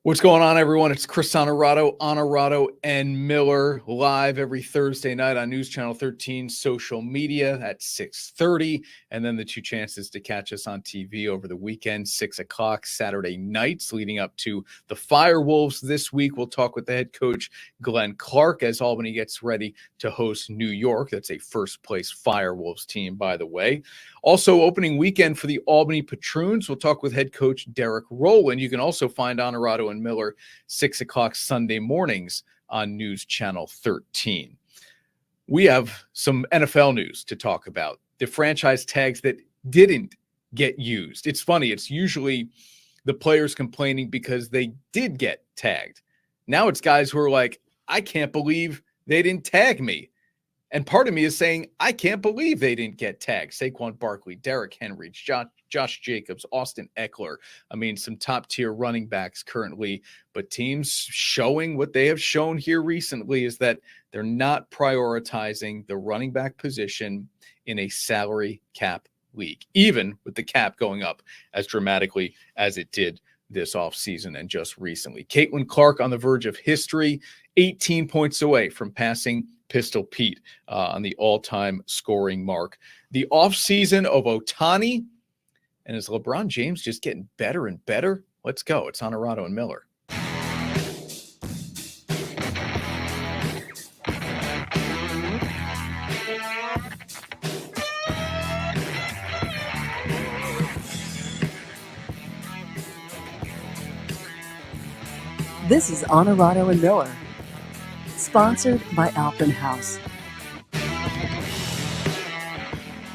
What's going on, everyone? It's Chris Onorato and Miller, live every Thursday night on News Channel 13 social media at 6:30, and then the two chances to catch us on TV over the weekend, 6 o'clock Saturday nights, leading up to the FireWolves this week. We'll talk with the head coach, Glenn Clark, as Albany gets ready to host New York. That's a first-place FireWolves team, by the way. Also, opening weekend for the Albany Patroons. We'll talk with head coach Derrick Rowland. You can also find Onorato and Miller 6 o'clock Sunday mornings on News Channel 13. We have some NFL news to talk about. The franchise tags that didn't get used. It's funny. It's usually the players complaining because they did get tagged. Now it's guys who are like, I can't believe they didn't tag me. And part of me is saying, I can't believe they didn't get tagged. Saquon Barkley, Derrick Henry, Josh Jacobs, Austin Eckler. I mean, some top-tier running backs currently. But teams showing what they have shown here recently is that they're not prioritizing the running back position in a salary cap league, even with the cap going up as dramatically as it did this offseason and just recently. Caitlin Clark on the verge of history, 18 points away from passing Pistol Pete on the all-time scoring mark. The offseason of Ohtani, and is LeBron James just getting better and better? Let's go. It's Onorato and Miller. This is Onorato and Miller, sponsored by Albany House.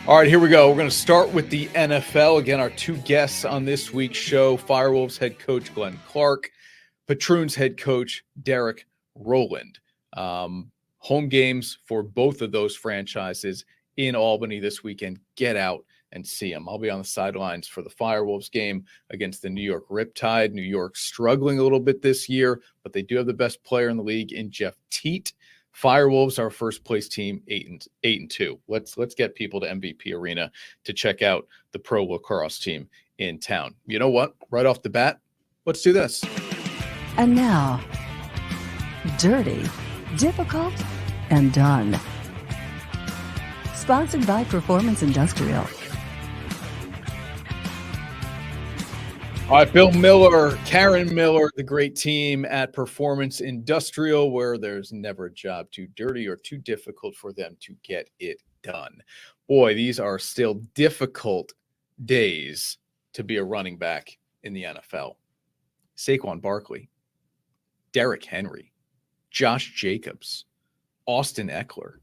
All right, here we go. We're going to start with the NFL. Again, our two guests on this week's show, FireWolves head coach Glenn Clark, Patroons head coach Derrick Rowland. Home games for both of those franchises in Albany this weekend. Get out and see them. I'll be on the sidelines for the FireWolves game against the New York Riptide. New York struggling a little bit this year, but they do have the best player in the league in Jeff Teat. FireWolves, our first place team, 8-2. Let's get people to MVP Arena to check out the pro lacrosse team in town. You know what? Right off the bat, let's do this. And now, Dirty, Difficult, and Done. Sponsored by Performance Industrial. All right, Bill Miller, Karen Miller, the great team at Performance Industrial, where there's never a job too dirty or too difficult for them to get it done. Boy, these are still difficult days to be a running back in the NFL. Saquon Barkley, Derrick Henry, Josh Jacobs, Austin Eckler,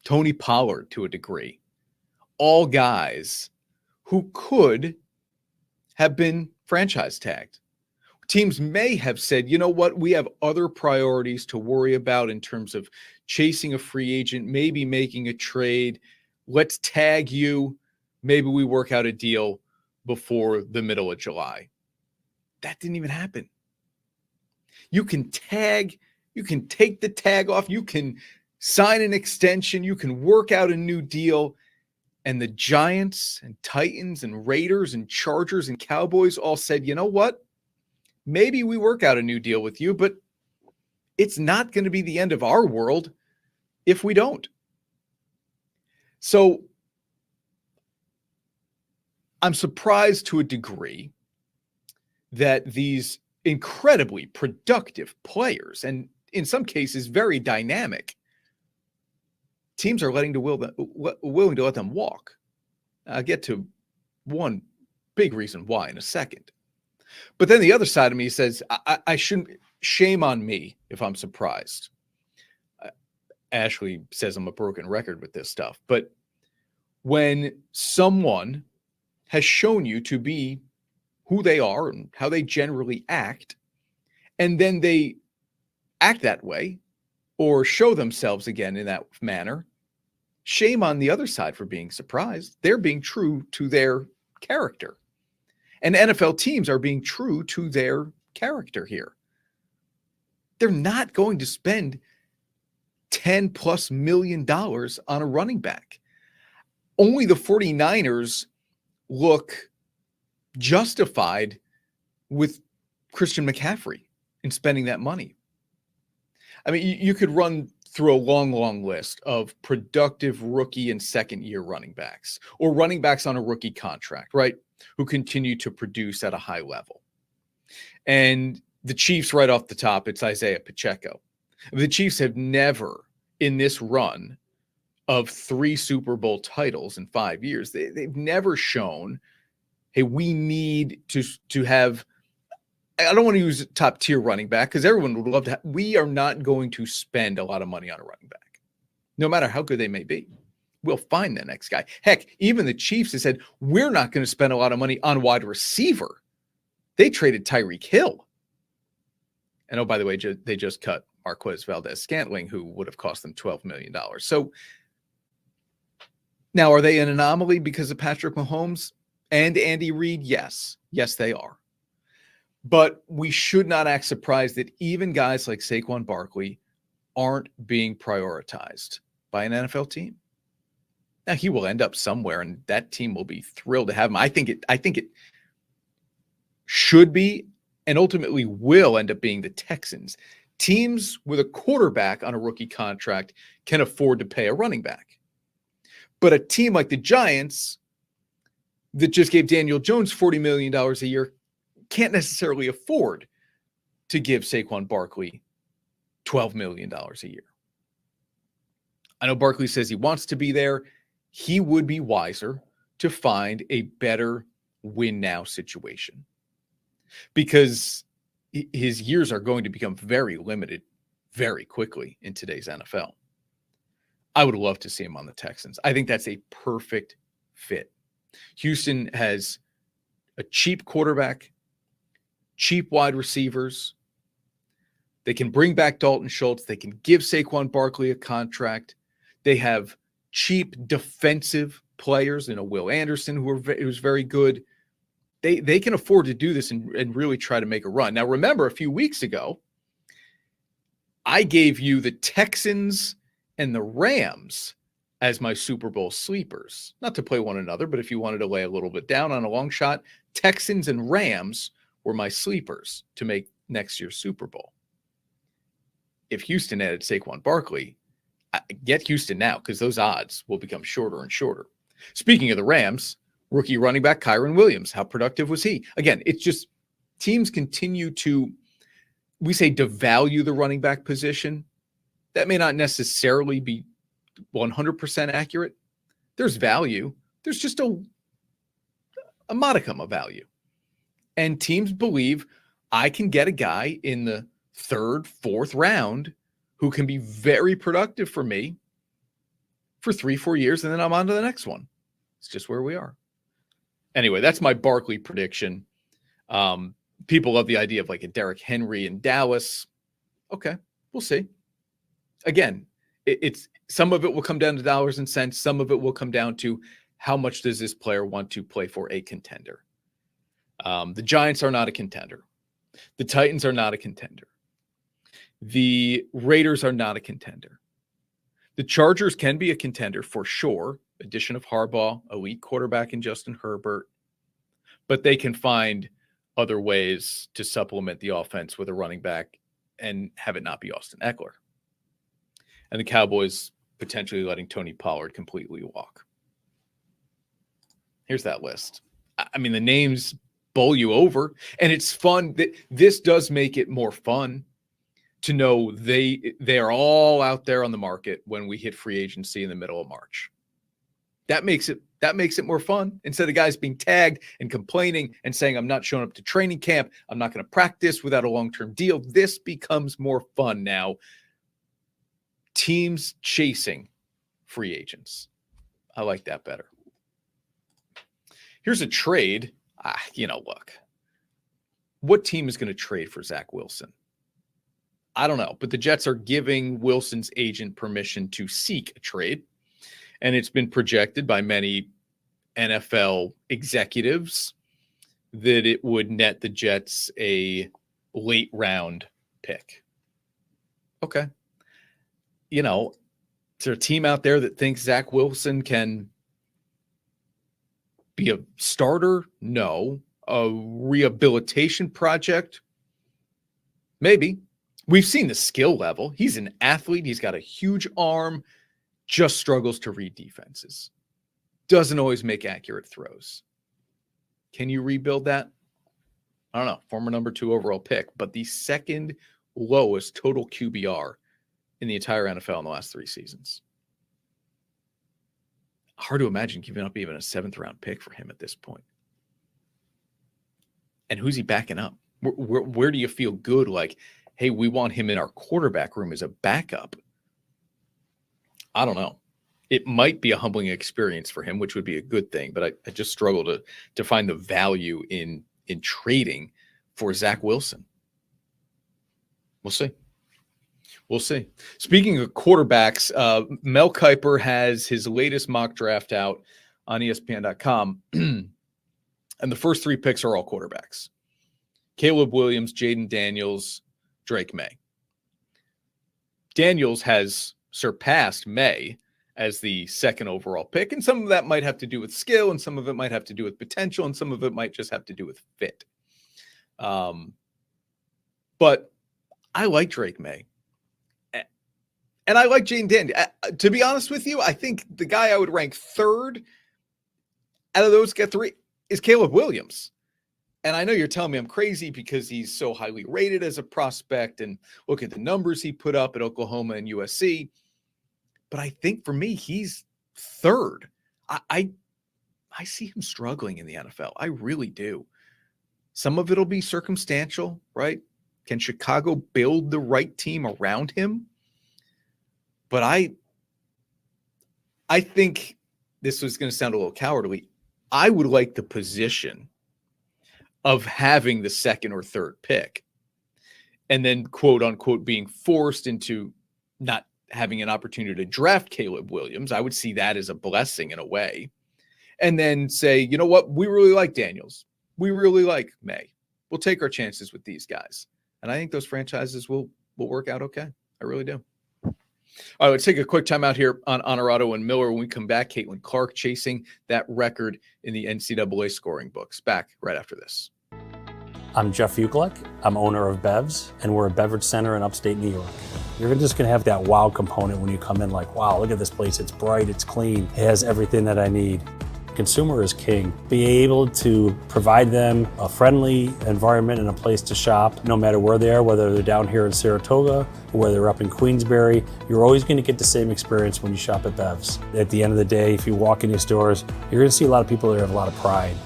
Tony Pollard to a degree, all guys who could have been franchise tagged. Teams may have said, you know what, we have other priorities to worry about in terms of chasing a free agent, maybe making a trade. Let's tag you. Maybe we work out a deal before the middle of July. That didn't even happen. You can tag, you can take the tag off, you can sign an extension, you can work out a new deal. And the Giants and Titans and Raiders and Chargers and Cowboys all said, you know what? Maybe we work out a new deal with you, but it's not going to be the end of our world if we don't. So I'm surprised to a degree that these incredibly productive players, and in some cases very dynamic, teams are willing to let them walk. I'll get to one big reason why in a second. But then the other side of me says, I shouldn't, shame on me if I'm surprised. Ashley says I'm a broken record with this stuff. But when someone has shown you to be who they are and how they generally act, and then they act that way or show themselves again in that manner, shame on the other side for being surprised. They're being true to their character. And NFL teams are being true to their character here. They're not going to spend $10+ million on a running back. Only the 49ers look justified with Christian McCaffrey in spending that money. I mean, you could run through a long, long list of productive rookie and second-year running backs or running backs on a rookie contract, right, who continue to produce at a high level. And the Chiefs, right off the top, it's Isaiah Pacheco. The Chiefs have never, in this run of 3 Super Bowl titles in 5 years, they've never shown, hey, we need to have, I don't want to use a top-tier running back because everyone would love to we are not going to spend a lot of money on a running back, no matter how good they may be. We'll find the next guy. Heck, even the Chiefs have said, we're not going to spend a lot of money on wide receiver. They traded Tyreek Hill. And oh, by the way, they just cut Marquez Valdez-Scantling, who would have cost them $12 million. So now, are they an anomaly because of Patrick Mahomes and Andy Reid? Yes. Yes, they are. But we should not act surprised that even guys like Saquon Barkley aren't being prioritized by an NFL team. Now, he will end up somewhere, and that team will be thrilled to have him. I think it should be and ultimately will end up being the Texans. Teams with a quarterback on a rookie contract can afford to pay a running back. But a team like the Giants that just gave Daniel Jones $40 million a year can't necessarily afford to give Saquon Barkley $12 million a year. I know Barkley says he wants to be there. He would be wiser to find a better win-now situation because his years are going to become very limited very quickly in today's NFL. I would love to see him on the Texans. I think that's a perfect fit. Houston has a cheap quarterback, cheap wide receivers. They can bring back Dalton Schultz. They can give Saquon Barkley a contract. They have cheap defensive players, Will Anderson, who's very good. They can afford to do this and really try to make a run. Now, remember, a few weeks ago, I gave you the Texans and the Rams as my Super Bowl sleepers. Not to play one another, but if you wanted to lay a little bit down on a long shot, Texans and Rams were my sleepers to make next year's Super Bowl. If Houston added Saquon Barkley, get Houston now because those odds will become shorter and shorter. Speaking of the Rams, rookie running back Kyron Williams, how productive was he? Again, it's just teams continue to, we say, devalue the running back position. That may not necessarily be 100% accurate. There's value. There's just a modicum of value. And teams believe I can get a guy in the 3rd, 4th round who can be very productive for me for 3-4 years, and then I'm on to the next one. It's just where we are. Anyway, that's my Barkley prediction. People love the idea of like a Derrick Henry in Dallas. Okay, we'll see. Again, it's some of it will come down to dollars and cents. Some of it will come down to how much does this player want to play for a contender. The Giants are not a contender. The Titans are not a contender. The Raiders are not a contender. The Chargers can be a contender for sure. Addition of Harbaugh, elite quarterback in Justin Herbert. But they can find other ways to supplement the offense with a running back and have it not be Austin Eckler. And the Cowboys potentially letting Tony Pollard completely walk. Here's that list. I mean, the names bowl you over, and it's fun that this does make it more fun to know they are all out there on the market when we hit free agency in the middle of March. That makes it more fun instead of guys being tagged and complaining and saying, I'm not showing up to training camp. I'm not going to practice without a long-term deal. This becomes more fun now. Teams chasing free agents. I like that better. Here's a trade. Look, what team is going to trade for Zach Wilson? I don't know, but the Jets are giving Wilson's agent permission to seek a trade. And it's been projected by many NFL executives that it would net the Jets a late round pick. Okay. Is there a team out there that thinks Zach Wilson can be a starter? No. A rehabilitation project? Maybe. We've seen the skill level. He's an athlete. He's got a huge arm, just struggles to read defenses. Doesn't always make accurate throws. Can you rebuild that? I don't know. Former number 2 overall pick, but the second lowest total QBR in the entire NFL in the last 3 seasons. Hard to imagine giving up even a 7th round pick for him at this point. And who's he backing up? Where do you feel good? Like, hey, we want him in our quarterback room as a backup. I don't know. It might be a humbling experience for him, which would be a good thing, but I just struggle to find the value in trading for Zach Wilson. We'll see. We'll see. Speaking of quarterbacks, Mel Kiper has his latest mock draft out on ESPN.com, and the first 3 picks are all quarterbacks. Caleb Williams, Jaden Daniels, Drake May. Daniels has surpassed May as the 2nd overall pick, and some of that might have to do with skill, and some of it might have to do with potential, and some of it might just have to do with fit. But I like Drake May. And I like Jaden Daniels. To be honest with you, I think the guy I would rank 3rd out of those get 3 is Caleb Williams. And I know you're telling me I'm crazy because he's so highly rated as a prospect, and look at the numbers he put up at Oklahoma and USC. But I think for me, he's 3rd. I see him struggling in the NFL. I really do. Some of it'll be circumstantial, right? Can Chicago build the right team around him? But I think this was going to sound a little cowardly. I would like the position of having the 2nd or 3rd pick and then, quote unquote, being forced into not having an opportunity to draft Caleb Williams. I would see that as a blessing in a way. And then say, you know what? We really like Daniels. We really like May. We'll take our chances with these guys. And I think those franchises will work out okay. I really do. All right, let's take a quick time out here on Onorato and Miller. When we come back, Caitlin Clark chasing that record in the NCAA scoring books. Back right after this. I'm Jeff Ukelek. I'm owner of Bev's, and we're a beverage center in upstate New York. You're just going to have that wow component when you come in, like, wow, look at this place. It's bright, it's clean, it has everything that I need. Consumer is king. Be able to provide them a friendly environment and a place to shop, no matter where they are, whether they're down here in Saratoga or whether they're up in Queensbury. You're always going to get the same experience when you shop at Bev's. At the end of the day, if you walk in these stores, you're going to see a lot of people that have a lot of pride.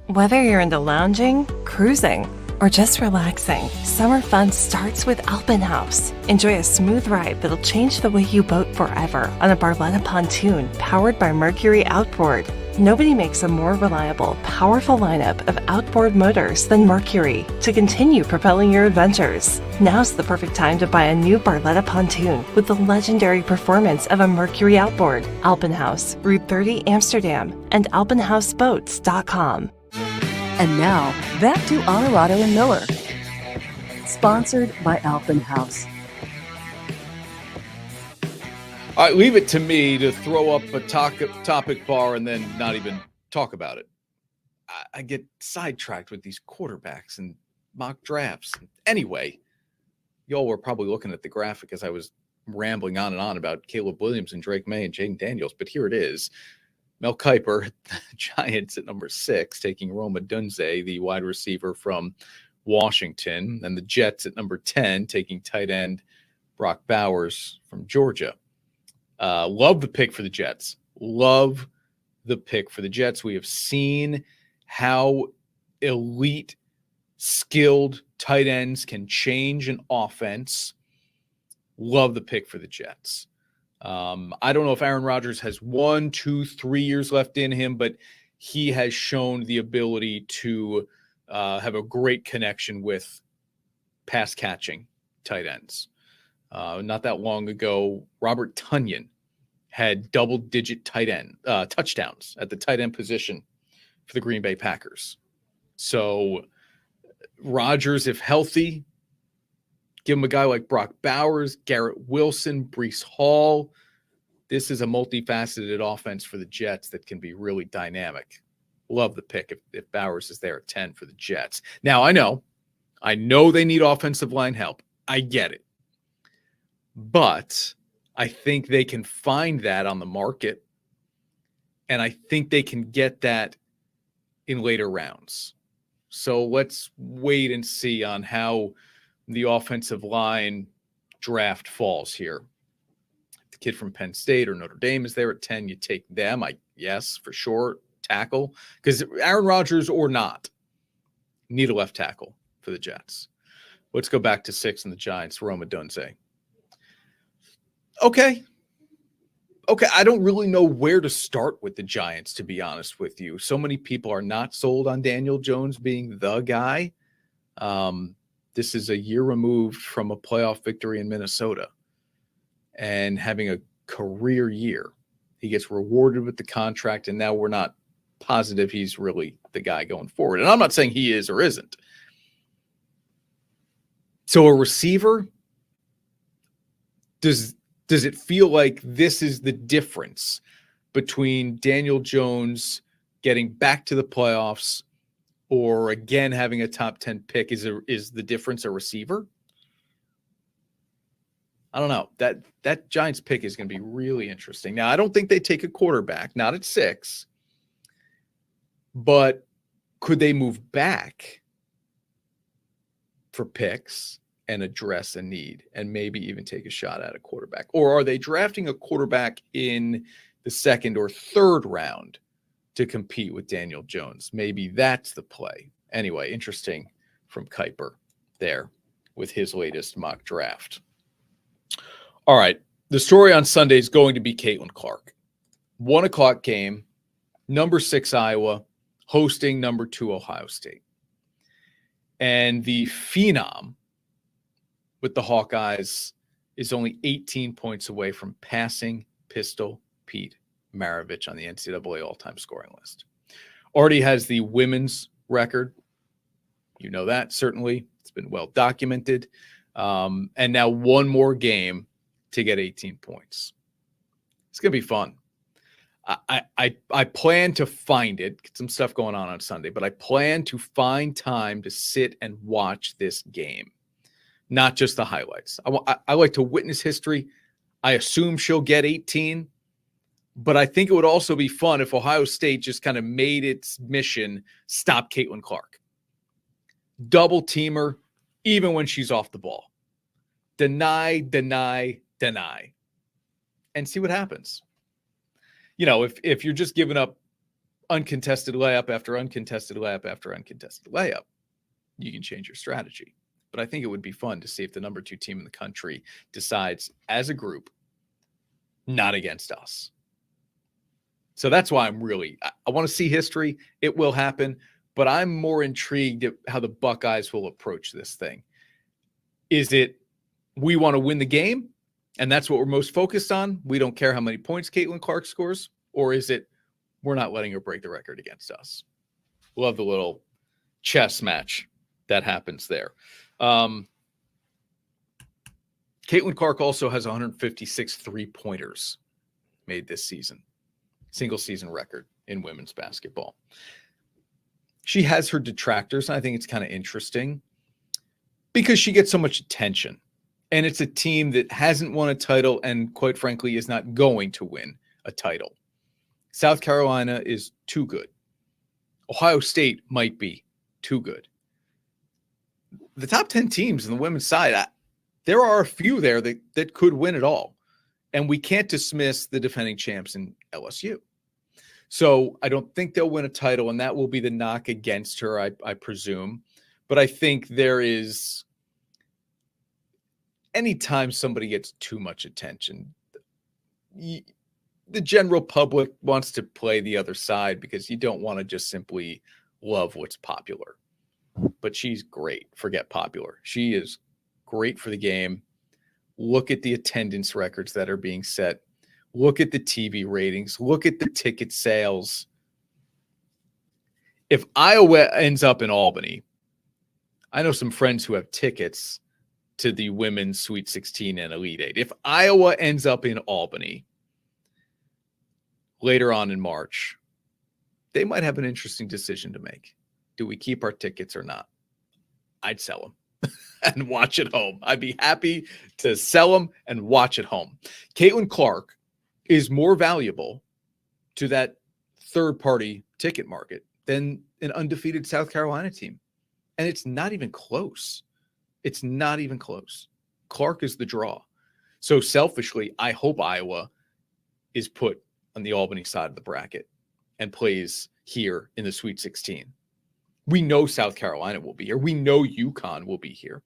Whether you're into lounging, cruising, or just relaxing, summer fun starts with Albany House. Enjoy a smooth ride that'll change the way you boat forever on a Barletta pontoon powered by Mercury Outboard. Nobody makes a more reliable, powerful lineup of outboard motors than Mercury to continue propelling your adventures. Now's the perfect time to buy a new Barletta pontoon with the legendary performance of a Mercury Outboard. Albany House, Route 30, Amsterdam, and alpenhouseboats.com. And now, back to Onorato and Miller. Sponsored by Albany House. All right, leave it to me to throw up a topic bar and then not even talk about it. I get sidetracked with these quarterbacks and mock drafts. Anyway, y'all were probably looking at the graphic as I was rambling on and on about Caleb Williams and Drake May and Jaden Daniels, but here it is. Mel Kiper, the Giants at number 6, taking Rome Odunze, the wide receiver from Washington, and the Jets at number 10, taking tight end Brock Bowers from Georgia. Love the pick for the Jets. Love the pick for the Jets. We have seen how elite, skilled tight ends can change an offense. Love the pick for the Jets. I don't know if Aaron Rodgers has 1, 2, 3 years left in him, but he has shown the ability to have a great connection with pass catching tight ends. Not that long ago, Robert Tonyan had double-digit tight end touchdowns at the tight end position for the Green Bay Packers. So Rodgers, if healthy, give him a guy like Brock Bowers, Garrett Wilson, Breece Hall. This is a multifaceted offense for the Jets that can be really dynamic. Love the pick if Bowers is there at 10 for the Jets. Now, I know I know they need offensive line help. I get it. But I think they can find that on the market. And I think they can get that in later rounds. So let's wait and see on how the offensive line draft falls here. The kid from Penn State or Notre Dame is there at 10. You take them. Yes, for sure. Tackle. Because Aaron Rodgers or not, need a left tackle for the Jets. Let's go back to 6 in the Giants. Roma Dunze. Okay. I don't really know where to start with the Giants, to be honest with you. So many people are not sold on Daniel Jones being the guy. This is a year removed from a playoff victory in Minnesota and having a career year. He gets rewarded with the contract, and now we're not positive he's really the guy going forward. And I'm not saying he is or isn't. So a receiver, does it feel like this is the difference between Daniel Jones getting back to the playoffs or again having a top 10 pick? Is the difference a receiver? I don't know. That Giants pick is going to be really interesting. Now, I don't think they take a quarterback, not at 6. But could they move back for picks and address a need and maybe even take a shot at a quarterback? Or are they drafting a quarterback in the 2nd or 3rd round to compete with Daniel Jones? Maybe that's the play. Anyway, interesting from Kuiper there with his latest mock draft. All right. The story on Sunday is going to be Caitlin Clark. 1 o'clock game, number 6 Iowa, hosting number 2 Ohio State. And the phenom with the Hawkeyes is only 18 points away from passing Pistol Pete Maravich on the NCAA all-time scoring list. Already has the women's record. You know that, certainly. It's been well documented. And now one more game to get 18 points. It's going to be fun. I plan to find it. Get some stuff going on Sunday, but I plan to find time to sit and watch this game, not just the highlights. I like to witness history. I assume she'll get 18, but I think it would also be fun if Ohio State just kind of made its mission stop Caitlin Clark. Double team her, even when she's off the ball. Deny, and see what happens. You know, if you're just giving up uncontested layup after uncontested layup after uncontested layup, you can change your strategy. But I think it would be fun to see if the number 2 team in the country decides as a group, not against us. So that's why I want to see history. It will happen, but I'm more intrigued at how the Buckeyes will approach this thing. Is it, we want to win the game, and that's what we're most focused on? We don't care how many points Caitlin Clark scores? Or is it, we're not letting her break the record against us? Love the little chess match that happens there. Caitlin Clark also has 156 3-pointers made this season. Single season record in women's basketball. She has her detractors, and I think it's kind of interesting because she gets so much attention. And it's a team that hasn't won a title and, quite frankly, is not going to win a title. South Carolina is too good. Ohio State might be too good. The top 10 teams in the women's side, there are a few there that could win it all. And we can't dismiss the defending champs in LSU. So I don't think they'll win a title, and that will be the knock against her, I presume. But I think there is... anytime somebody gets too much attention, the general public wants to play the other side because you don't want to just simply love what's popular. But she's great. Forget popular. She is great for the game. Look at the attendance records that are being set. Look at the TV ratings. Look at the ticket sales. If Iowa ends up in Albany, I know some friends who have tickets to the women's Sweet 16 and Elite 8. If Iowa ends up in Albany later on in March, they might have an interesting decision to make. Do we keep our tickets or not? I'd sell him and watch at home. I'd be happy to sell him and watch at home. Caitlin Clark is more valuable to that third-party ticket market than an undefeated South Carolina team. And it's not even close. It's not even close. Clark is the draw. So selfishly, I hope Iowa is put on the Albany side of the bracket and plays here in the Sweet 16. We know South Carolina will be here. We know UConn will be here.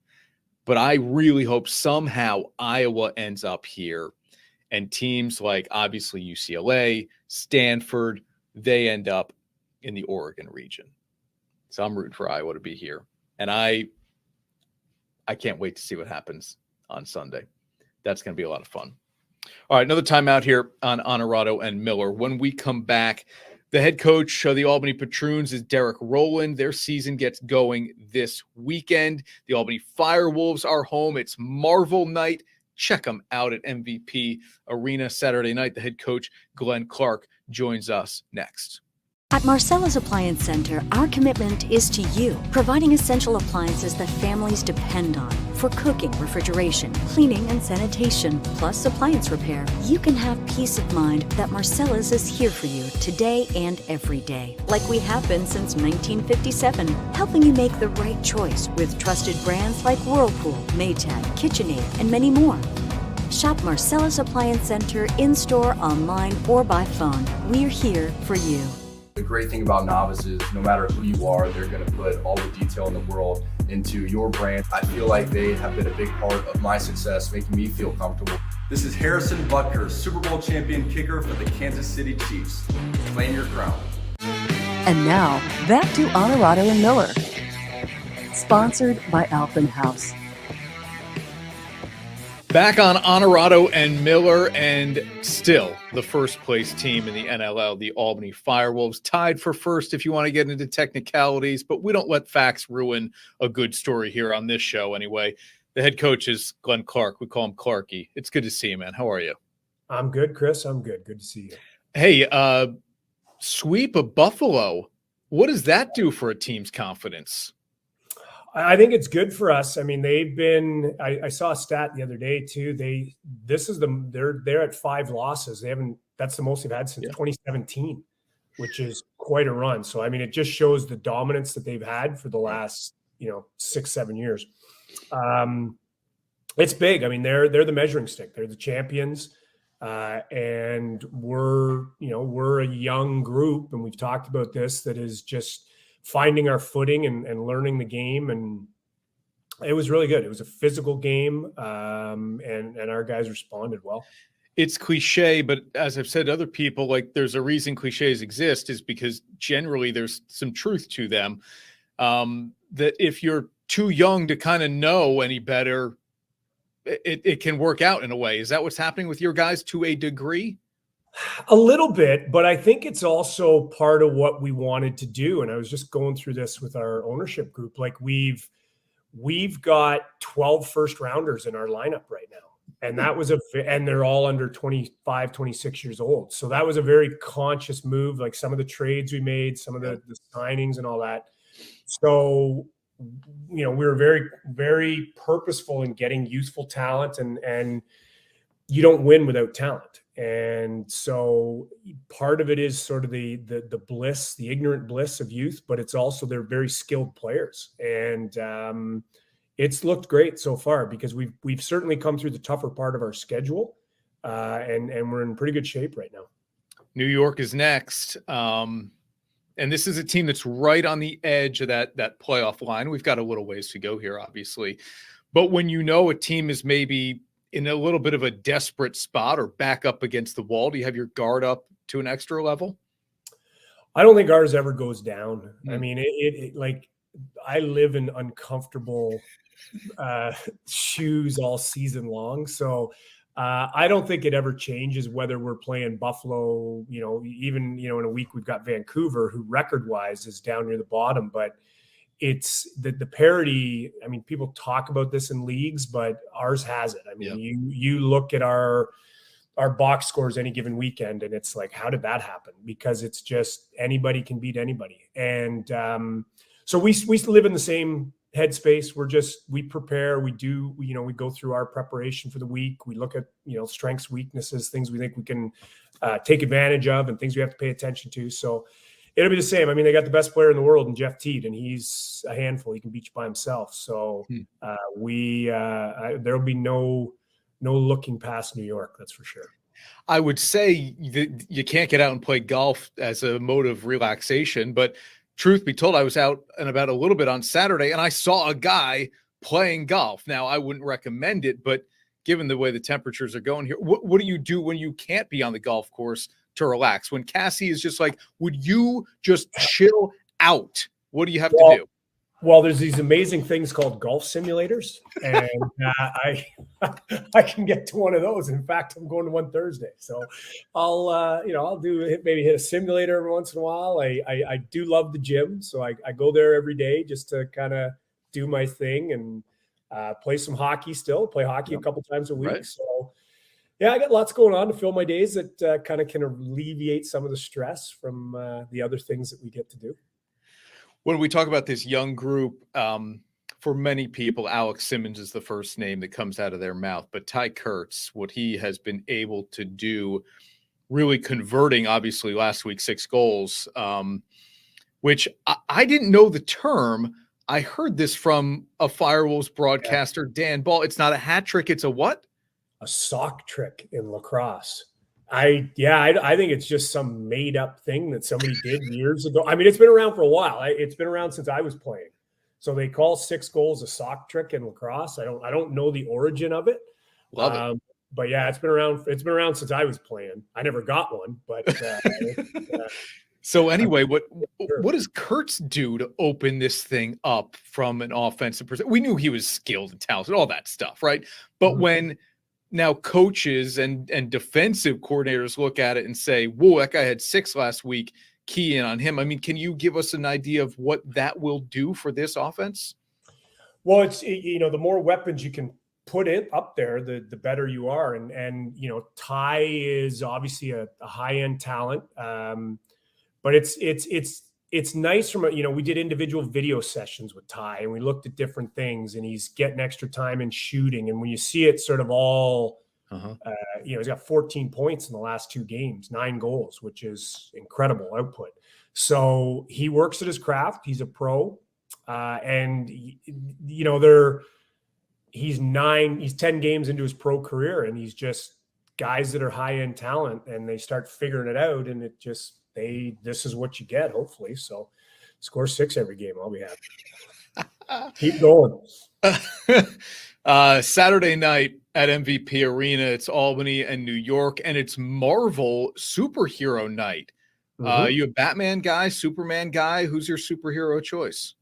But I really hope somehow Iowa ends up here, and teams like obviously UCLA, Stanford, they end up in the Oregon region. So I'm rooting for Iowa to be here. And I can't wait to see what happens on Sunday. That's going to be a lot of fun. All right, another timeout here on Onorato and Miller. When we come back, the head coach of the Albany Patroons is Derrick Rowland. Their season gets going this weekend. The Albany FireWolves are home. It's Marvel night. Check them out at MVP Arena Saturday night. The head coach, Glenn Clark, joins us next. At Marcella's Appliance Center, our commitment is to you, providing essential appliances that families depend on. For cooking, refrigeration, cleaning, and sanitation, plus appliance repair, you can have peace of mind that Marcella's is here for you today and every day, like we have been since 1957, helping you make the right choice with trusted brands like Whirlpool, Maytag, KitchenAid, and many more. Shop Marcella's Appliance Center in-store, online, or by phone. We're here for you. The great thing about novices, no matter who you are, they're going to put all the detail in the world into your brand. I feel like they have been a big part of my success, making me feel comfortable. This is Harrison Butker, Super Bowl champion kicker for the Kansas City Chiefs. Claim your crown. And now, back to Onorato and Miller. Sponsored by Albany House. Back on Onorato and Miller, and still the first place team in the NLL, the Albany FireWolves, tied for first if you want to get into technicalities, but we don't let facts ruin a good story here on this show anyway. The head coach is Glenn Clark. We call him Clarky. It's good to see you, man. How are you? I'm good, Chris. I'm good. Good to see you. Hey, sweep of Buffalo. What does that do for a team's confidence? I think it's good for us. I mean, they've been. I saw a stat the other day too. They're at 5 losses. They haven't. That's the most they've had since 2017, which is quite a run. So I mean, it just shows the dominance that they've had for the last 6-7 years. It's big. I mean, they're the measuring stick. They're the champions, and we're a young group, and we've talked about this. That is just finding our footing and learning the game. And it was really good. It was a physical game. And our guys responded well. It's cliche, but as I've said to other people, like there's a reason cliches exist is because generally there's some truth to them. That if you're too young to kind of know any better, it can work out in a way. Is that what's happening with your guys to a degree? A little bit, but I think it's also part of what we wanted to do. And I was just going through this with our ownership group. Like we've got 12 first rounders in our lineup right now. And that was and they're all under 25, 26 years old. So that was a very conscious move. Like some of the trades we made, some of the signings and all that. So, we were very, very purposeful in getting youthful talent, and you don't win without talent. And so part of it is sort of the bliss, the ignorant bliss of youth, but it's also they're very skilled players. And it's looked great so far because we've certainly come through the tougher part of our schedule, and we're in pretty good shape right now. New York is next. And this is a team that's right on the edge of that playoff line. We've got a little ways to go here, obviously. But when a team is maybe in a little bit of a desperate spot or back up against the wall, do you have your guard up to an extra level? I don't think ours ever goes down. I mean, it like I live in uncomfortable shoes all season long. So I don't think it ever changes whether we're playing Buffalo, even, in a week we've got Vancouver, who record-wise is down near the bottom, but it's the parity. I mean, people talk about this in leagues, but ours has it. I mean, you look at our box scores any given weekend, and it's like, how did that happen? Because it's just anybody can beat anybody. And so we live in the same headspace. We prepare, we go through our preparation for the week. We look at, strengths, weaknesses, things we think we can take advantage of, and things we have to pay attention to. So it'll be the same. I mean, they got the best player in the world in Jeff Teed, and he's a handful. He can beat you by himself. So there'll be no looking past New York. That's for sure. I would say that you can't get out and play golf as a mode of relaxation, but truth be told, I was out and about a little bit on Saturday, and I saw a guy playing golf. Now, I wouldn't recommend it, but given the way the temperatures are going here, what do you do when you can't be on the golf course to relax? When Cassie is just like, would you just chill out? What do you have to do? Well, there's these amazing things called golf simulators, and I can get to one of those. In fact, I'm going to one Thursday, so I'll hit a simulator every once in a while. I do love the gym, so I go there every day just to kind of do my thing and play some hockey. Play hockey a couple times a week. Right. So yeah, I got lots going on to fill my days that kind of can alleviate some of the stress from the other things that we get to do. When we talk about this young group, for many people, Alex Simmons is the first name that comes out of their mouth. But Ty Kurtz, what he has been able to do, really converting, obviously, last week 6 goals, which I didn't know the term. I heard this from a FireWolves broadcaster, Dan Ball. It's not a hat trick. It's a what? A sock trick in lacrosse. I think it's just some made up thing that somebody did years ago. I mean, it's been around for a while. It's been around since I was playing. So they call 6 goals a sock trick in lacrosse. I don't know the origin of it. Love it. But yeah, it's been around since I was playing. I never got one, but so anyway, what does Kurtz do to open this thing up from an offensive perspective? We knew he was skilled and talented, all that stuff, right? But when now coaches and defensive coordinators look at it and say, whoa, that guy had 6 last week, key in on him. I mean, can you give us an idea of what that will do for this offense? Well, it's, the more weapons you can put it up there, the better you are. And Ty is obviously a high-end talent. But it's nice from we did individual video sessions with Ty, and we looked at different things, and he's getting extra time in shooting. And when you see it sort of all, he's got 14 points in the last 2 games, 9 goals, which is incredible output. So he works at his craft. He's a pro. And he's 10 games into his pro career, and he's just guys that are high-end talent, and they start figuring it out, and it just, this is what you get, hopefully. So score 6 every game. I'll be happy. Keep going. Saturday night at MVP Arena, it's Albany and New York, and it's Marvel superhero night. You a Batman guy, Superman guy? Who's your superhero choice?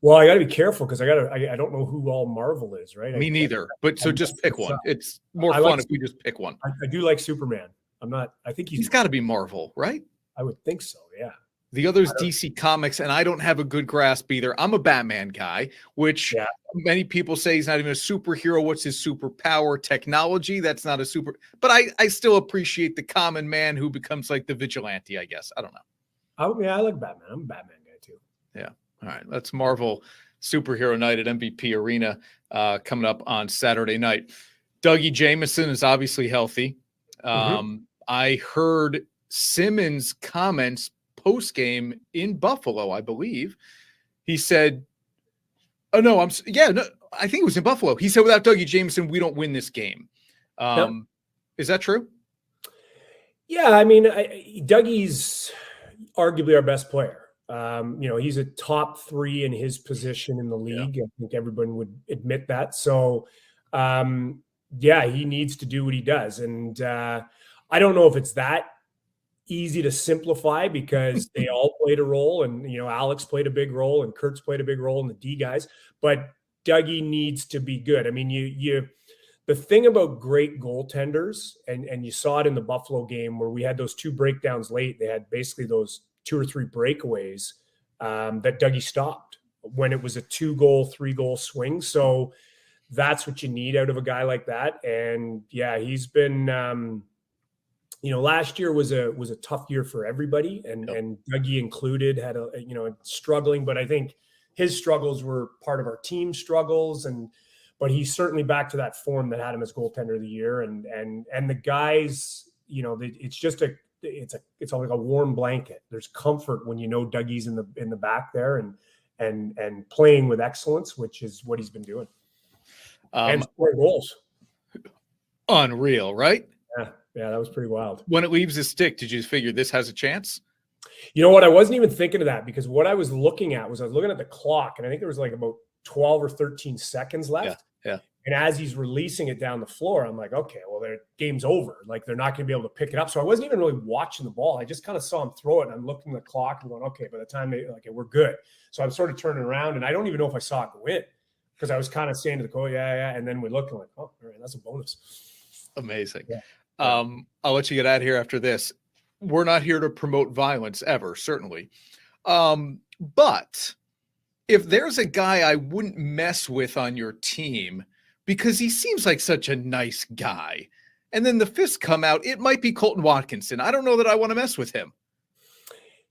Well, I got to be careful because I don't know who all Marvel is, right? Me neither. But so just pick one. It's more fun if we just pick one. I do like Superman. I think he's got to be Marvel, right? I would think so, yeah. The other's DC Comics, and I don't have a good grasp either. I'm a Batman guy, which many people say he's not even a superhero. What's his superpower? Technology? That's not a super. But I still appreciate the common man who becomes like the vigilante, I guess. I don't know. I like Batman. I'm a Batman guy too. Yeah. All right. That's Marvel Superhero Night at MVP Arena coming up on Saturday night. Dougie Jamieson is obviously healthy. I heard Simmons' comments post-game in Buffalo, I believe. He said, I think it was in Buffalo. He said, without Dougie Jamieson, we don't win this game. Is that true? Yeah, I mean, Dougie's arguably our best player. He's a top 3 in his position in the league. I think everyone would admit that. So, he needs to do what he does. And I don't know if it's that easy to simplify because they all played a role, and Alex played a big role, and Kurtz played a big role, and the D guys. But Dougie needs to be good. I mean, the thing about great goaltenders, and you saw it in the Buffalo game where we had those 2 breakdowns late. They had basically those 2 or 3 breakaways that Dougie stopped when it was a 2-goal, 3-goal swing. So that's what you need out of a guy like that. And he's been. Last year was a tough year for everybody, and Dougie included, had struggling, but I think his struggles were part of our team struggles, but he's certainly back to that form that had him as goaltender of the year. And the guys, it's like a warm blanket. There's comfort when Dougie's in the back there and playing with excellence, which is what he's been doing. And scoring goals. Unreal, right? Yeah, that was pretty wild. When it leaves his stick, did you figure this has a chance? You know what? I wasn't even thinking of that, because what I was looking at was I was looking at the clock, and I think there was like about 12 or 13 seconds left. Yeah. And as he's releasing it down the floor, I'm like, okay, well, their game's over. Like, they're not going to be able to pick it up. So I wasn't even really watching the ball. I just kind of saw him throw it, and I'm looking at the clock and going, okay, by the time we're good. So I'm sort of turning around, and I don't even know if I saw it go in, because I was kind of saying to the coach, yeah. And then we looked and like, oh, all right, that's a bonus. Amazing. Yeah. I'll let you get out of here after this. We're not here to promote violence ever, certainly. But if there's a guy I wouldn't mess with on your team because he seems like such a nice guy, and then the fists come out, it might be Colton Watkinson. I don't know that I want to mess with him.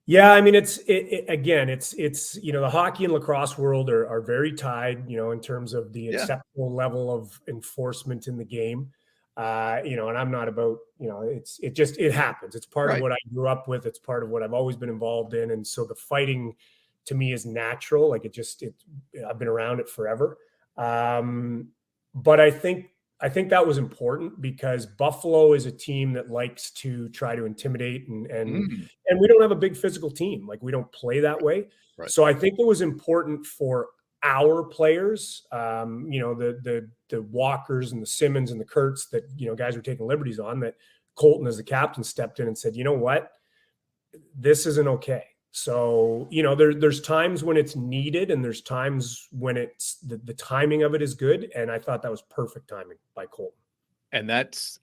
Yeah, I mean, it's the hockey and lacrosse world are very tied, in terms of the acceptable level of enforcement in the game. And I'm not about, it happens. It's part of what I grew up with. It's part of what I've always been involved in. And so the fighting to me is natural. Like I've been around it forever. But I think that was important, because Buffalo is a team that likes to try to intimidate and we don't have a big physical team. Like, we don't play that way. Right. So I think it was important for our players, the Walkers and the Simmons and the Kurtz that, guys were taking liberties on, that Colton as the captain stepped in and said, you know what, this isn't okay. So, there's times when it's needed, and there's times when it's the timing of it is good. And I thought that was perfect timing by Colton. And that's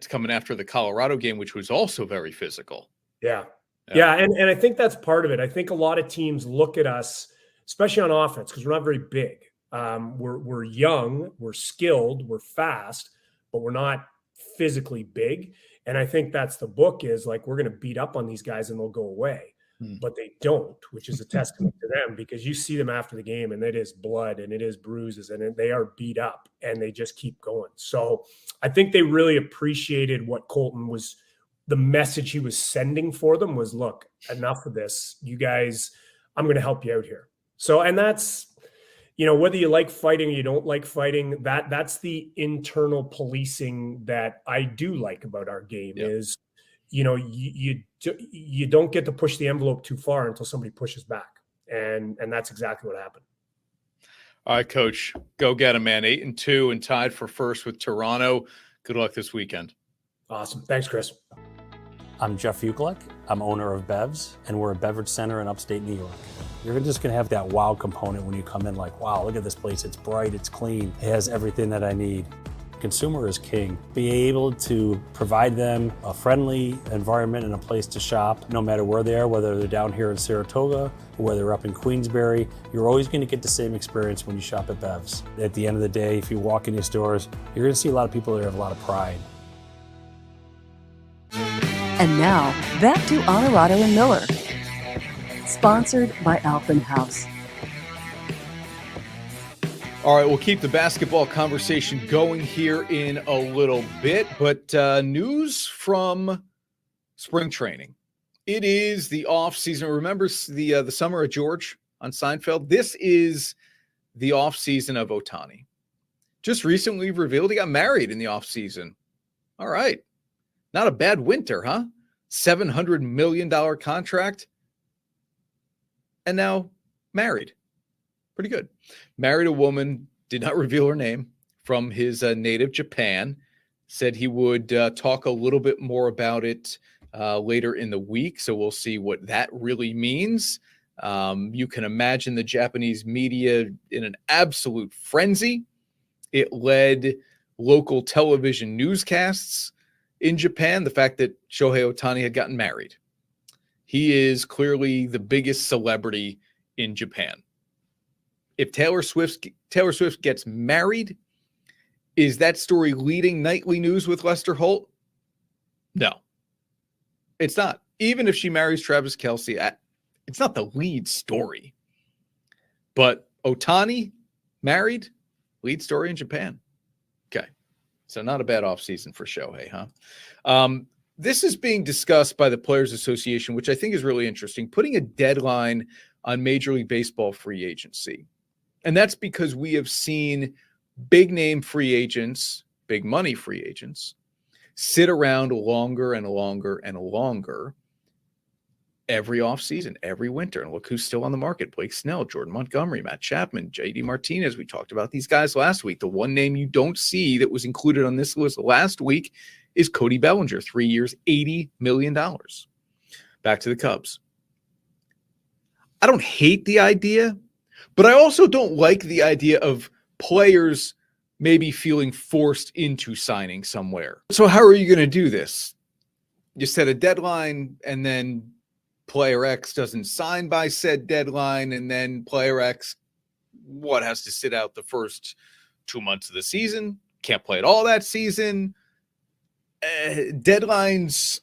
coming after the Colorado game, which was also very physical. Yeah. And I think that's part of it. I think a lot of teams look at us, especially on offense, because we're not very big. We're young, we're skilled, we're fast, but we're not physically big. And I think that's the book, is like, we're going to beat up on these guys and they'll go away. But they don't, which is a testament to them, because you see them after the game and it is blood and it is bruises and they are beat up and they just keep going. So I think they really appreciated what Colton was, the message he was sending for them was, look, enough of this. You guys, I'm going to help you out here. So, and that's, whether you like fighting or you don't like fighting, that's the internal policing that I do like about our game. Is, you don't get to push the envelope too far until somebody pushes back. And that's exactly what happened. All right, Coach, go get him, man. 8-2 and tied for first with Toronto. Good luck this weekend. Awesome. Thanks, Chris. I'm Jeff Ukelek. I'm owner of Bevs, and we're a beverage center in upstate New York. You're just going to have that wow component when you come in, like, wow, look at this place. It's bright, it's clean, it has everything that I need. Consumer is king. Be able to provide them a friendly environment and a place to shop, no matter where they are, whether they're down here in Saratoga or whether they're up in Queensbury. You're always going to get the same experience when you shop at Bevs. At the end of the day, if you walk in these stores, you're going to see a lot of people that have a lot of pride. And now, back to Onorato and Miller. Sponsored by Albany House. All right, we'll keep the basketball conversation going here in a little bit, but news from spring training. It is the off season. Remember the summer of George on Seinfeld? This is the off season of Ohtani. Just recently revealed he got married in the off season. All right, not a bad winter, huh? $700 million contract, and now married. Pretty good. Married a woman, did not reveal her name, from his native Japan. Said he would talk a little bit more about it later in the week. So we'll see what that really means. You can imagine the Japanese media in an absolute frenzy. It led local television newscasts in Japan, the fact that Shohei Ohtani had gotten married. He is clearly the biggest celebrity in Japan. If Taylor Swift gets married, is that story leading nightly news with Lester Holt? No, it's not. Even if she marries Travis Kelce, it's not the lead story. But Ohtani, married, lead story in Japan. Okay. So not a bad offseason for Shohei, huh? This is being discussed by the Players Association, which I think is really interesting, putting a deadline on Major League Baseball free agency. And that's because we have seen big name free agents, big money free agents, sit around longer and longer and longer every offseason, every winter. And look who's still on the market: Blake Snell, Jordan Montgomery, Matt Chapman, JD Martinez. We talked about these guys last week. The one name you don't see that was included on this list last week is Cody Bellinger, 3 years, $80 million. Back to the Cubs. I don't hate the idea, but I also don't like the idea of players maybe feeling forced into signing somewhere. So how are you going to do this? You set a deadline, and then player X doesn't sign by said deadline, and then player X, has to sit out the first 2 months of the season, can't play at all that season. Deadlines,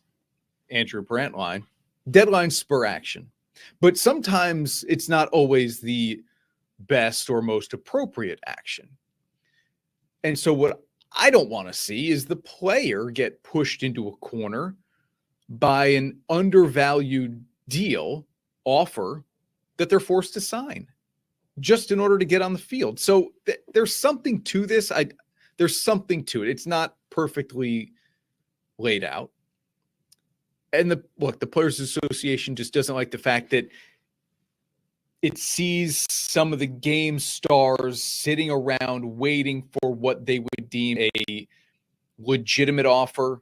Andrew Brandt line, deadlines spur action. But sometimes it's not always the best or most appropriate action. And so what I don't want to see is the player get pushed into a corner by an undervalued deal offer that they're forced to sign just in order to get on the field. So there's something to this. There's something to it. It's not perfectly laid out. And the Players Association just doesn't like the fact that it sees some of the game stars sitting around waiting for what they would deem a legitimate offer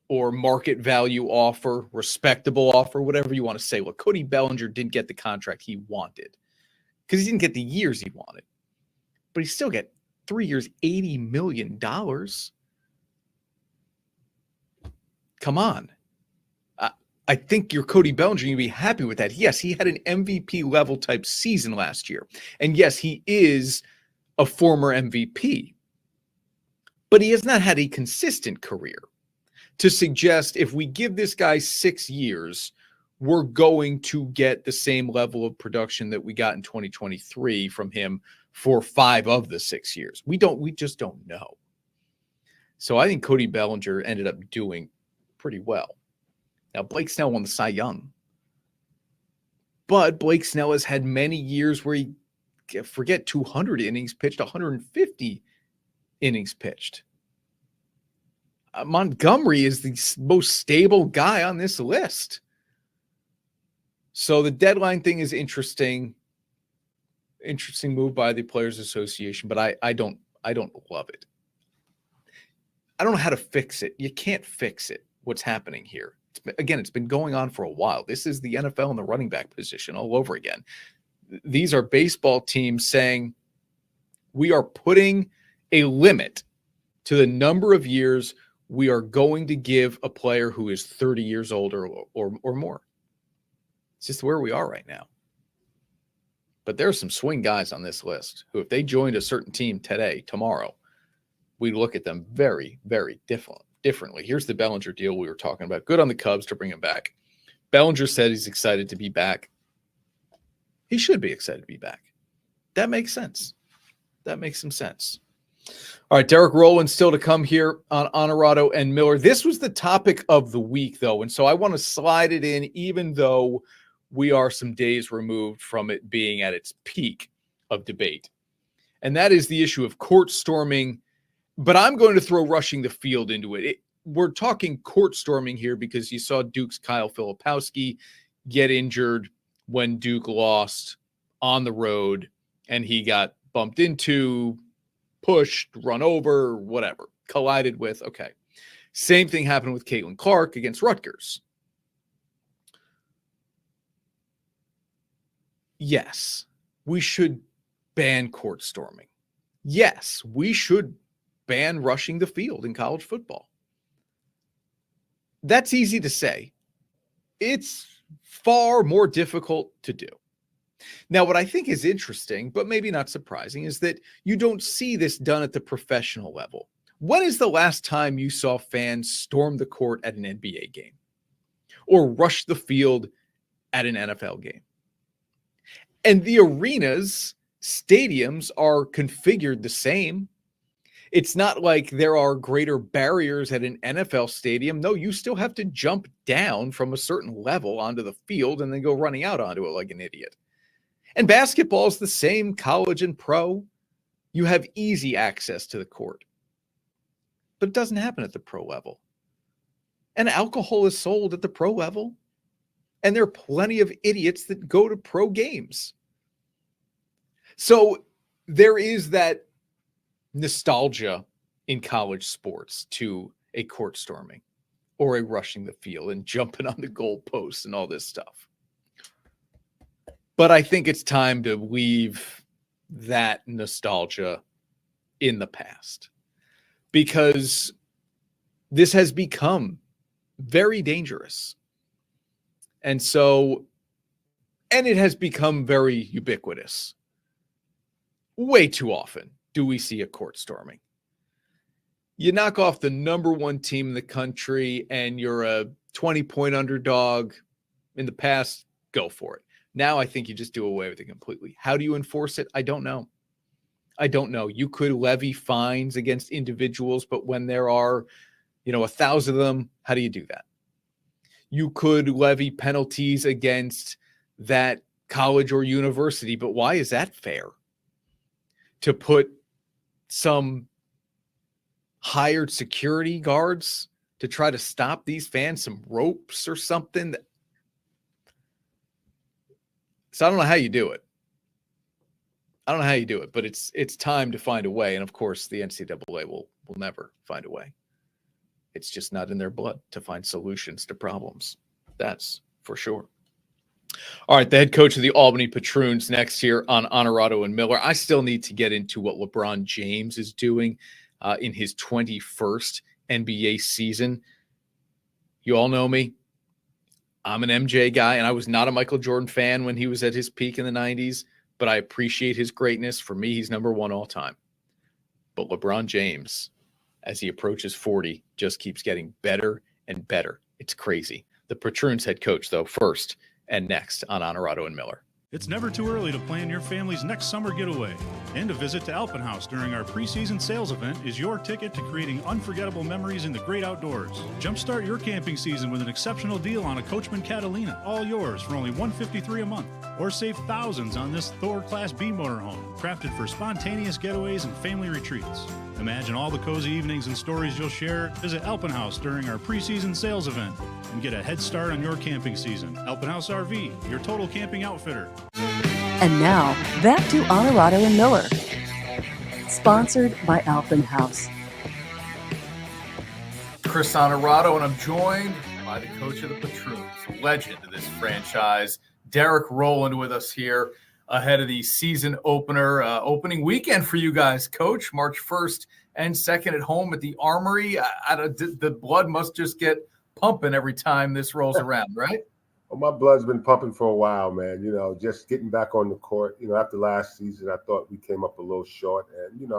or market value offer, respectable offer, whatever you want to say. Look, Cody Bellinger didn't get the contract he wanted because he didn't get the years he wanted, but he still got 3 years, $80 million. Come on. I think your Cody Bellinger, you'd be happy with that. Yes, he had an MVP level type season last year. And yes, he is a former MVP. But he has not had a consistent career to suggest if we give this guy 6 years, we're going to get the same level of production that we got in 2023 from him for 5 of the 6 years. We just don't know. So I think Cody Bellinger ended up doing pretty well. Now, Blake Snell won the Cy Young. But Blake Snell has had many years where he, forget 200 innings pitched, 150 innings pitched. Montgomery is the most stable guy on this list. So the deadline thing is interesting. Interesting move by the Players Association, but I don't love it. I don't know how to fix it. You can't fix it. What's happening here? It's been going on for a while. This is the NFL in the running back position all over again. These are baseball teams saying we are putting a limit to the number of years we are going to give a player who is 30 years old or more. It's just where we are right now. But there are some swing guys on this list who, if they joined a certain team tomorrow, we look at them very, very differently. Here's the Bellinger deal we were talking about. Good on the Cubs to bring him back. Bellinger said he's excited to be back. He should be excited to be back. That makes sense. That makes some sense. All right, Derrick Rowland still to come here on Onorato and Miller. This was the topic of the week, though, and so I want to slide it in, even though we are some days removed from it being at its peak of debate. And that is the issue of court storming. But I'm going to throw rushing the field into it. We're talking court storming here because you saw Duke's Kyle Filipowski get injured when Duke lost on the road, and he got bumped into, pushed, run over, whatever, collided with. Okay. Same thing happened with Caitlin Clark against Rutgers. Yes, we should ban court storming. Yes, we should ban rushing the field in college football. That's easy to say. It's far more difficult to do. Now, what I think is interesting, but maybe not surprising, is that you don't see this done at the professional level. When is the last time you saw fans storm the court at an NBA game or rush the field at an NFL game? And the arenas stadiums are configured the same. It's not like there are greater barriers at an NFL stadium. No, you still have to jump down from a certain level onto the field and then go running out onto it like an idiot. And basketball is the same, college and pro. You have easy access to the court. But it doesn't happen at the pro level. And alcohol is sold at the pro level. And there are plenty of idiots that go to pro games. So there is that nostalgia in college sports to a court storming or a rushing the field and jumping on the goalposts and all this stuff. But I think it's time to leave that nostalgia in the past, because this has become very dangerous. And it has become very ubiquitous. Way too often do we see a court storming. You knock off the number one team in the country and you're a 20-point underdog. In the past, go for it. Now I think you just do away with it completely. How do you enforce it? I don't know. You could levy fines against individuals, but when there are, 1,000 of them, how do you do that? You could levy penalties against that college or university, but why is that fair? To put some hired security guards to try to stop these fans, some ropes or something. So I don't know how you do it. But it's time to find a way. And of course, the NCAA will never find a way. It's just not in their blood to find solutions to problems. That's for sure. All right, the head coach of the Albany Patroons next here on Onorato and Miller. I still need to get into what LeBron James is doing in his 21st NBA season. You all know me. I'm an MJ guy, and I was not a Michael Jordan fan when he was at his peak in the 90s, but I appreciate his greatness. For me, he's number one all time. But LeBron James, as he approaches 40, just keeps getting better and better. It's crazy. The Patroons head coach, though, first and next on Onorato and Miller. It's never too early to plan your family's next summer getaway. And a visit to Alpenhaus during our preseason sales event is your ticket to creating unforgettable memories in the great outdoors. Jumpstart your camping season with an exceptional deal on a Coachman Catalina, all yours for only $153 a month. Or save thousands on this Thor Class B motorhome, crafted for spontaneous getaways and family retreats. Imagine all the cozy evenings and stories you'll share. Visit Alpenhaus during our preseason sales event and get a head start on your camping season. Alpenhaus RV, your total camping outfitter. And now, back to Honorado and Miller. Sponsored by Alpenhaus. Chris Onorato, and I'm joined by the coach of the Patroons, a legend of this franchise, Derrick Rowland, with us here ahead of the season opener, opening weekend for you guys, Coach, March 1st and 2nd at home at the Armory. The blood must just get pumping every time this rolls around, right? Well, my blood's been pumping for a while, man. Just getting back on the court. After last season, I thought we came up a little short, and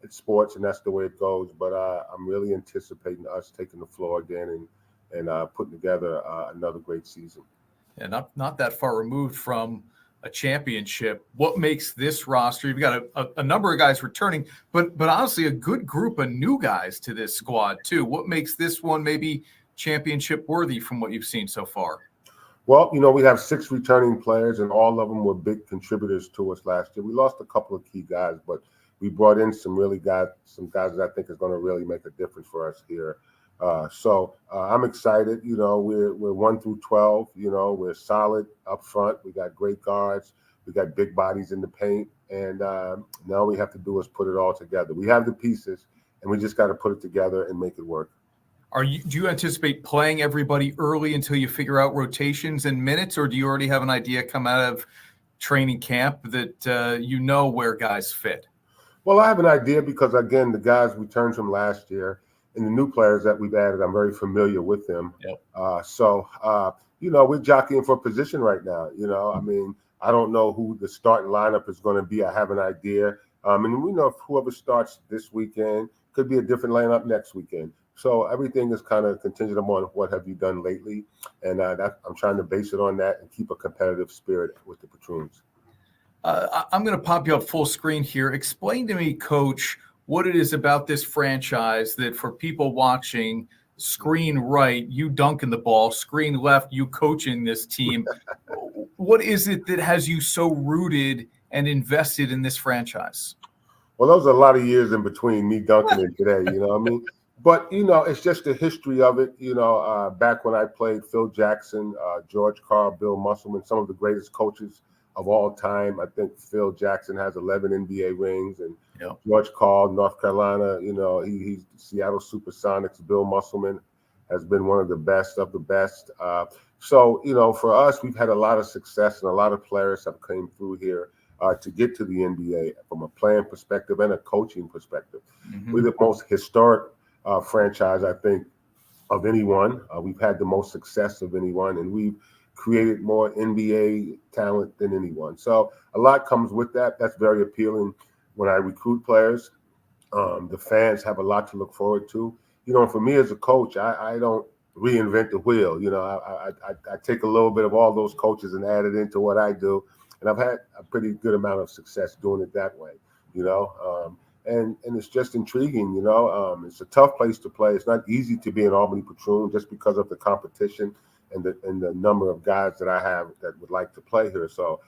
it's sports, and that's the way it goes. But I'm really anticipating us taking the floor again and putting together another great season. Yeah, not that far removed from a championship. What makes this roster? You've got a number of guys returning, but honestly, a good group of new guys to this squad too. What makes this one maybe championship worthy from what you've seen so far? Well, we have 6 returning players, and all of them were big contributors to us last year. We lost a couple of key guys, but we brought in some guys that I think is going to really make a difference for us here. So I'm excited. We're 1 through 12. We're solid up front. We got great guards. We got big bodies in the paint, and now all we have to do is put it all together. We have the pieces, and we just got to put it together and make it work. Do you anticipate playing everybody early until you figure out rotations and minutes, or do you already have an idea come out of training camp that where guys fit? Well, I have an idea because, again, the guys returned from last year and the new players that we've added, I'm very familiar with them. Yep. So we're jockeying for position right now. I don't know who the starting lineup is going to be. I have an idea. And we know if whoever starts this weekend could be a different lineup next weekend. So everything is kind of contingent upon what have you done lately. And I'm trying to base it on that and keep a competitive spirit with the Patroons. I'm going to pop you up full screen here. Explain to me, Coach, what it is about this franchise that for people watching, screen right, you dunking the ball, screen left, you coaching this team. What is it that has you so rooted and invested in this franchise? Well, those are a lot of years in between me dunking it today, you know what I mean? But, it's just the history of it. Back when I played, Phil Jackson, George Carl, Bill Musselman, some of the greatest coaches of all time. I think Phil Jackson has 11 NBA rings, and George Carl, North Carolina, he's Seattle Supersonics. Bill Musselman has been one of the best of the best. So, for us, we've had a lot of success, and a lot of players have came through here to get to the NBA from a playing perspective and a coaching perspective. Mm-hmm. We're the most historic franchise, I think, of anyone. We've had the most success of anyone, and we've created more NBA talent than anyone. So a lot comes with that. That's very appealing when I recruit players. The fans have a lot to look forward to. For me as a coach, I don't reinvent the wheel. I take a little bit of all those coaches and add it into what I do. And I've had a pretty good amount of success doing it that way, and it's just intriguing, it's a tough place to play. It's not easy to be an Albany Patroon just because of the competition and the number of guys that I have that would like to play here. So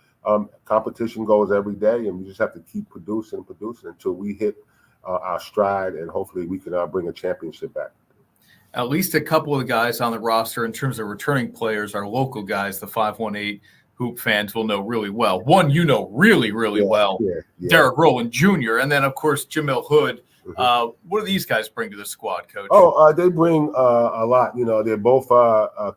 competition goes every day, and we just have to keep producing until we hit our stride, and hopefully we can bring a championship back. At least a couple of the guys on the roster in terms of returning players are local guys, the 518 Hoop fans will know really well. One really, really well, Derrick Rowland Jr., and then, of course, Jamil Hood. Mm-hmm. What do these guys bring to the squad, Coach? They bring a lot. They're both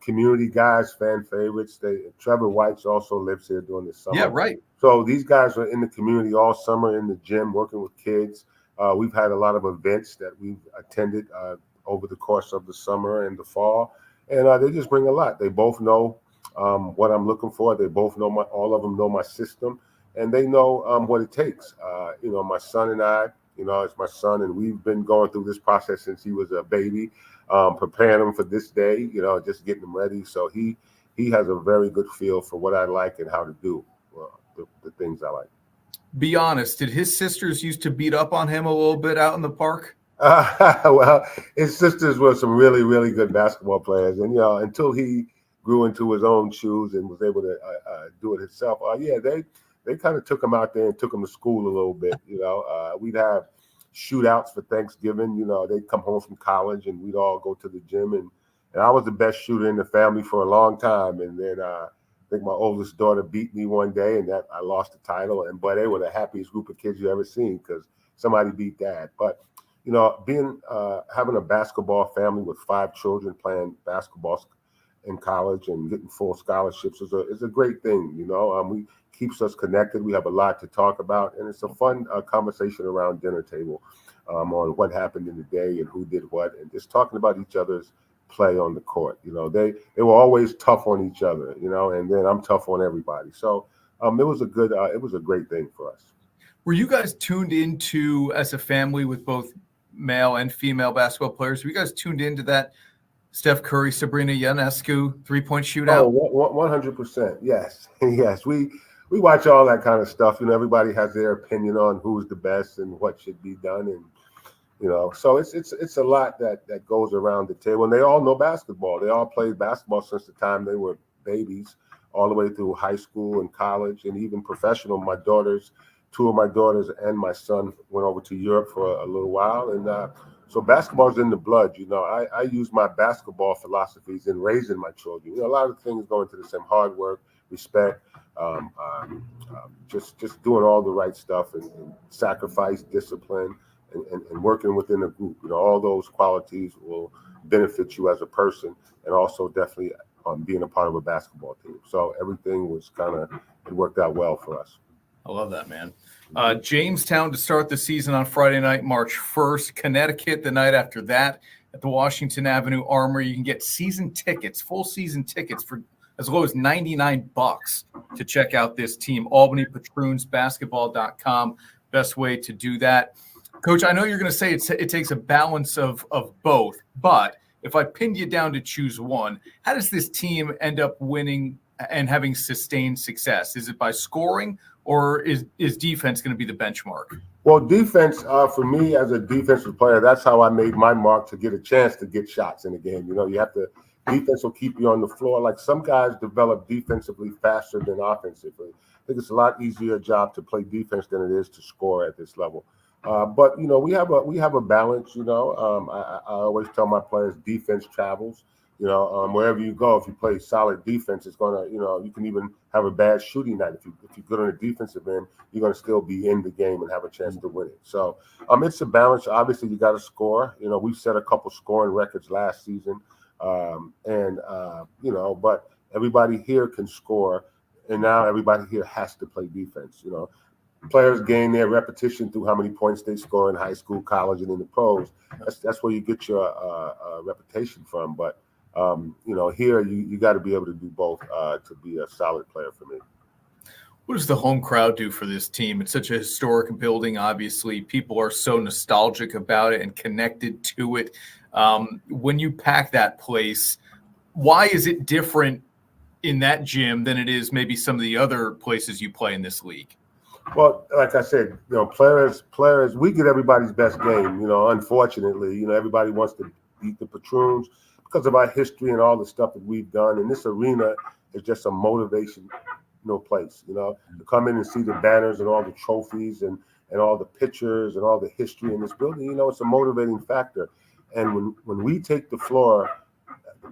community guys, fan favorites. Trevor White also lives here during the summer. Yeah, right. So these guys are in the community all summer in the gym working with kids. We've had a lot of events that we've attended over the course of the summer and the fall, and they just bring a lot. They both know what I'm looking for. They both know all of them know my system, and they know what it takes. My son and I, it's my son, and we've been going through this process since he was a baby, preparing him for this day, just getting him ready. So he has a very good feel for what I like and how to do the things I like. Be honest, did his sisters used to beat up on him a little bit out in the park? Well, his sisters were some really, really good basketball players, and until he grew into his own shoes and was able to do it himself. They kind of took him out there and took him to school a little bit. We'd have shootouts for Thanksgiving. They'd come home from college and we'd all go to the gym. And I was the best shooter in the family for a long time. And then I think my oldest daughter beat me one day, and that I lost the title. And boy, they were the happiest group of kids you ever seen because somebody beat dad. But having a basketball family with 5 children playing basketball in college and getting full scholarships is a great thing. We keeps us connected. We have a lot to talk about, and it's a fun conversation around dinner table on what happened in the day and who did what, and just talking about each other's play on the court. They were always tough on each other, and then I'm tough on everybody. So it was a great thing for us. Were you guys tuned into, as a family with both male and female basketball players, were you guys tuned into that Steph Curry, Sabrina Ionescu 3-point shootout? 100%. Yes. Yes. We watch all that kind of stuff. Everybody has their opinion on who's the best and what should be done. And, so it's a lot that goes around the table. And they all know basketball. They all played basketball since the time they were babies, all the way through high school and college and even professional. 2 of my daughters and my son went over to Europe for a little while. And, so basketball's in the blood. I use my basketball philosophies in raising my children. A lot of things go into the same: hard work, respect, just doing all the right stuff, and sacrifice, discipline, and working within a group. All those qualities will benefit you as a person, and also definitely being a part of a basketball team. So everything was it worked out well for us. I love that, man. Jamestown to start the season on Friday night, March 1st. Connecticut the night after that at the Washington Avenue Armory. You can get season tickets, full season tickets for as low as $99 to check out this team. Albany Patroons basketball.com. Best way to do that. Coach, I know you're going to say it takes a balance of both, but if I pinned you down to choose one, how does this team end up winning and having sustained success? Is it by scoring, or is defense going to be the benchmark? Well, defense, for me as a defensive player, that's how I made my mark to get a chance to get shots in the game. You know, you have to, defense will keep you on the floor. Like some guys develop defensively faster than offensively. I think it's a lot easier job to play defense than it is to score at this level. But, you know, we have a balance, you know. I always tell my players defense travels. You know, wherever you go, if you play solid defense, it's going to, you know, you can even have a bad shooting night. If you're good on the defensive end, you're going to still be in the game and have a chance to win it. So it's a balance. Obviously, you got to score. You know, we set a couple scoring records last season. You know, but everybody here can score. And now everybody here has to play defense. You know, players gain their repetition through how many points they score in high school, college, and in the pros. That's where you get your reputation from. But you know, here you got to be able to do both to be a solid player for me. What does the home crowd do for this team? It's such a historic building. Obviously, people are so nostalgic about it and connected to it. When you pack that place, why is it different in that gym than it is maybe some of the other places you play in this league? Well, like I said, you know, players, we get everybody's best game. You know, unfortunately, you know, everybody wants to beat the Patroons because of our history and all the stuff that we've done. And this arena is just a motivation, place, you know, to come in and see the banners and all the trophies and all the pictures and all the history in this building. You know, it's a motivating factor. And when we take the floor,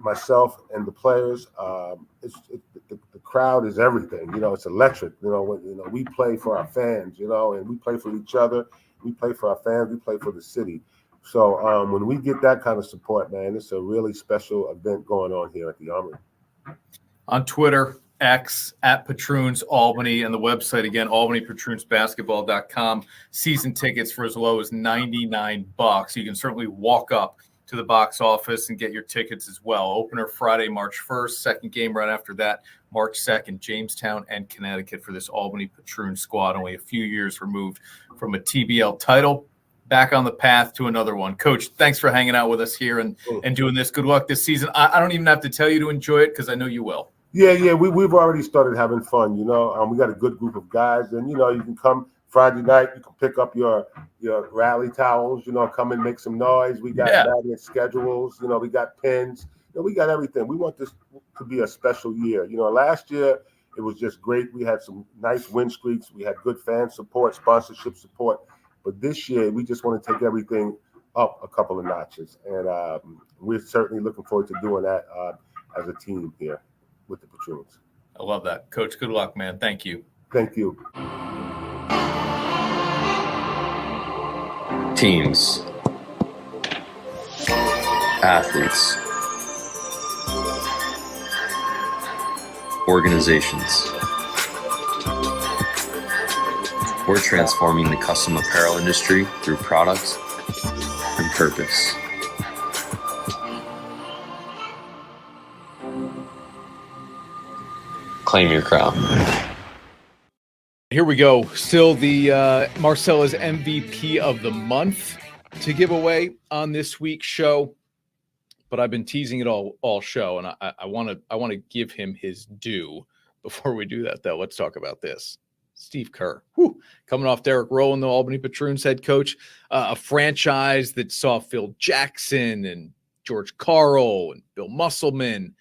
myself and the players, the crowd is everything. You know, it's electric. You know, we play for our fans, you know, and we play for each other. We play for our fans. We play for the city. So when we get that kind of support, man, it's a really special event going on here at the Armory. On Twitter, X, @Patroons Albany, and the website again, albanypatroonsbasketball.com. Season tickets for as low as $99. You can certainly walk up to the box office and get your tickets as well. Opener Friday, March 1st. Second game right after that, March 2nd, Jamestown and Connecticut for this Albany Patroon squad. Only a few years removed from a TBL title. Back on the path to another one. Coach, thanks for hanging out with us here and doing this. Good luck this season. I don't even have to tell you to enjoy it because I know you will. Yeah, we've already started having fun, you know. We got a good group of guys, and, you know, you can come Friday night, you can pick up your rally towels, you know, come and make some noise. We got magnet schedules, you know, we got pins, you know, we got everything. We want this to be a special year. You know, last year it was just great. We had some nice win streaks. We had good fan support, sponsorship support. But this year we just want to take everything up a couple of notches. And we're certainly looking forward to doing that as a team here with the Patroons. I love that. Coach, good luck, man. Thank you. Thank you. Teams, athletes, organizations. We're transforming the custom apparel industry through products and purpose. Claim your crown. Here we go. Still the Marcella's MVP of the month to give away on this week's show, but I've been teasing it all show, and I want to give him his due. Before we do that, though, let's talk about this. Steve Kerr, coming off Derrick Rowland, the Albany Patroons head coach, a franchise that saw Phil Jackson and George Karl and Bill Musselman.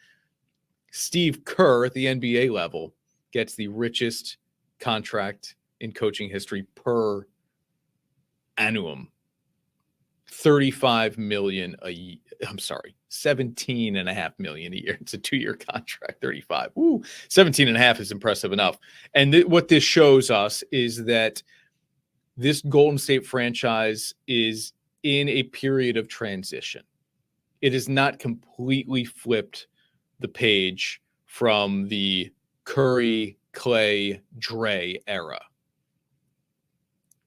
Steve Kerr at the NBA level gets the richest contract in coaching history per annum. $35 million a year. I'm sorry, $17.5 million a year. It's a 2-year contract, 35. 17.5 is impressive enough. And what this shows us is that this Golden State franchise is in a period of transition. It has not completely flipped the page from the Curry, Clay, Dre era.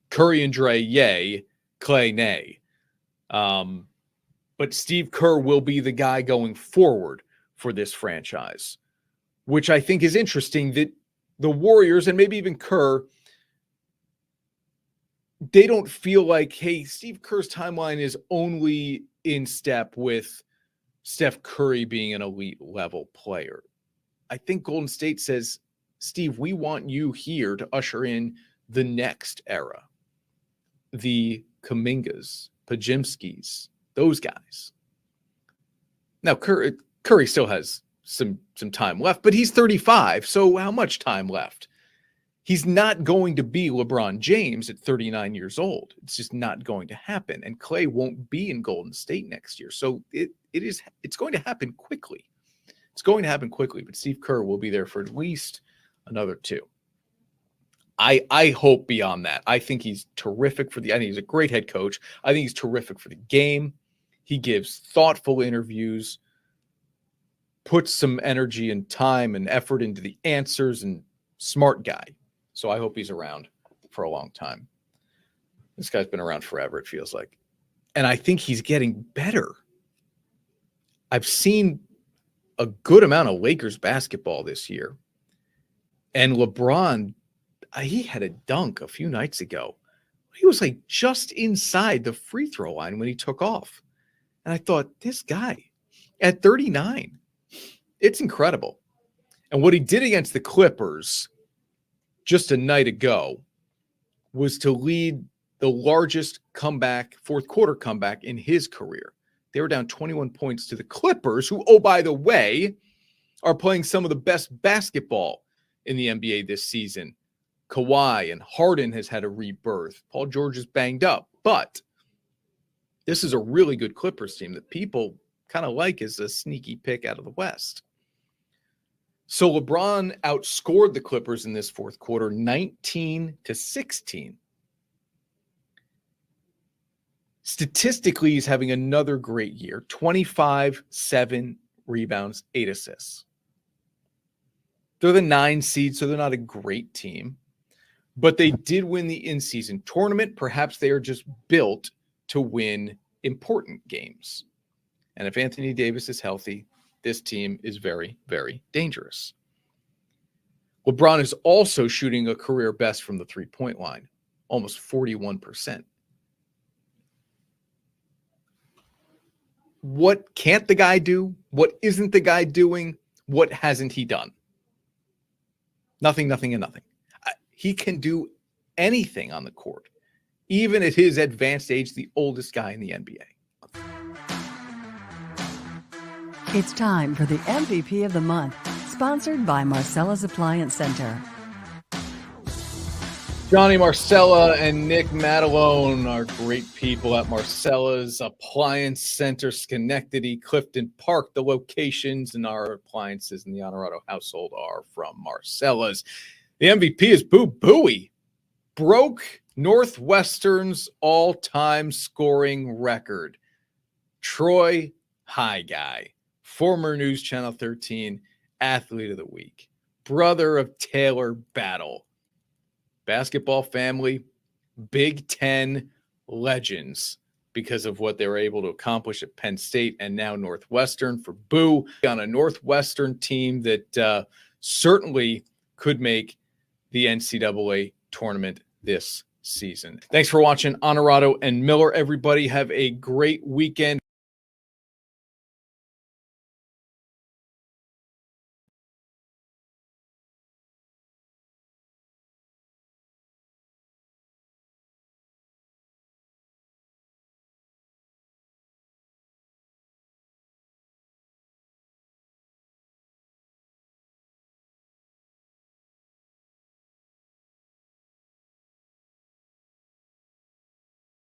Curry and Dre, yay. Clay, nay. But Steve Kerr will be the guy going forward for this franchise, which I think is interesting that the Warriors and maybe even Kerr, they don't feel like, hey, Steve Kerr's timeline is only in step with Steph Curry being an elite level player. I think Golden State says Steve, we want you here to usher in the next era. The Kumingas, Pajimskis, those guys. Now, Curry still has some time left, but he's 35. So how much time left? He's not going to be LeBron James at 39 years old. It's just not going to happen. And Clay won't be in Golden State next year. So it's going to happen quickly. It's going to happen quickly, but Steve Kerr will be there for at least another 2. I hope beyond that. I think he's terrific I think he's a great head coach. I think he's terrific for the game. He gives thoughtful interviews, puts some energy and time and effort into the answers, and smart guy. So I hope he's around for a long time. This guy's been around forever, it feels like. And I think he's getting better. I've seen a good amount of Lakers basketball this year. And LeBron, he had a dunk a few nights ago. He was like just inside the free throw line when he took off. And I thought, this guy at 39, it's incredible. And what he did against the Clippers just a night ago was to lead the largest comeback, fourth quarter comeback in his career. They were down 21 points to the Clippers, who, oh, by the way, are playing some of the best basketball in the NBA this season. Kawhi and Harden has had a rebirth. Paul George is banged up, but this is a really good Clippers team that people kind of like as a sneaky pick out of the West. So LeBron outscored the Clippers in this fourth quarter 19-16. Statistically, he's having another great year. 25, 7 rebounds, 8 assists. They're the 9 seed, so they're not a great team. But they did win the in-season tournament. Perhaps they are just built to win important games. And if Anthony Davis is healthy, this team is very, very dangerous. LeBron is also shooting a career best from the three-point line, almost 41%. What can't the guy do? What isn't the guy doing? What hasn't he done? Nothing, nothing, and nothing. He can do anything on the court, even at his advanced age, the oldest guy in the NBA. It's time for the MVP of the month, sponsored by Marcella's Appliance Center. Johnny Marcella and Nick Matalone are great people at Marcella's Appliance Center, Schenectady, Clifton Park. The locations and our appliances in the Onorato household are from Marcella's. The MVP is Boo Buie. Broke Northwestern's all-time scoring record. Troy High Guy, former News Channel 13 Athlete of the Week, brother of Taylor Battle. Basketball family, Big Ten legends because of what they were able to accomplish at Penn State and now Northwestern. For Boo, on a Northwestern team that certainly could make the NCAA tournament this season. Thanks for watching Onorato and Miller. Everybody have a great weekend.